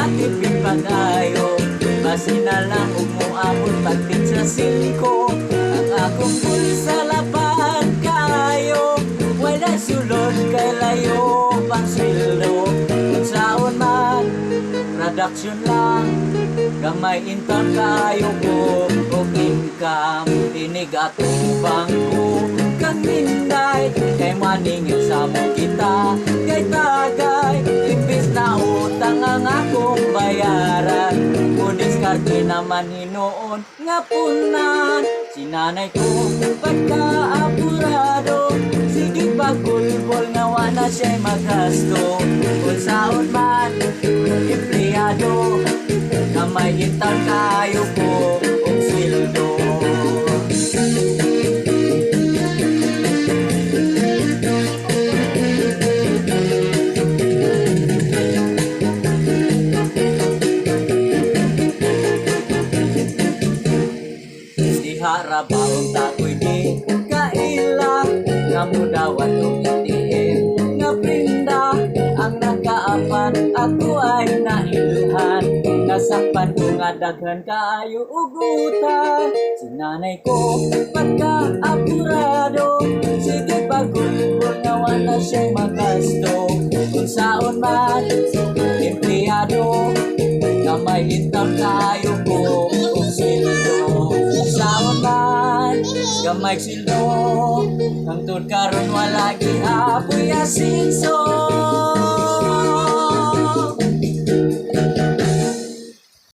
matipid pag-ayo. Basi na lang umuamon pagtit sa silko. Ang akong bulsa lapad kayo, wala sulod kay layo pang sweldo. Kung saon man, production lang, gamay intan kayo ko o income. Tinig atong bangko kang minday, kay maningin sa mo kita kay tagay. Imbis na utang ang akong bayaran, kuniskarte naman hinoon nga punan. Sinanay ko pagka-apurado, sige pagulbol nga wala siya'y magasto. Kung saon man, empleyado, na may intan kayo ko og sweldo. Harabaong tako'y di kaila, nga mudawat o itiim nga prinda. Ang nakaapan ako ay nailuhan, nasakpan ko nga daghan kaayo ugutan. Sinanay ko pagka-apurado, sige pagulbol nga wala siya'y magasto. Kung saon man, empleyado, nga may intang kayo ko kung sweldo. Saon man, gamay sildo, hangtod karon wala gihaboy asinso.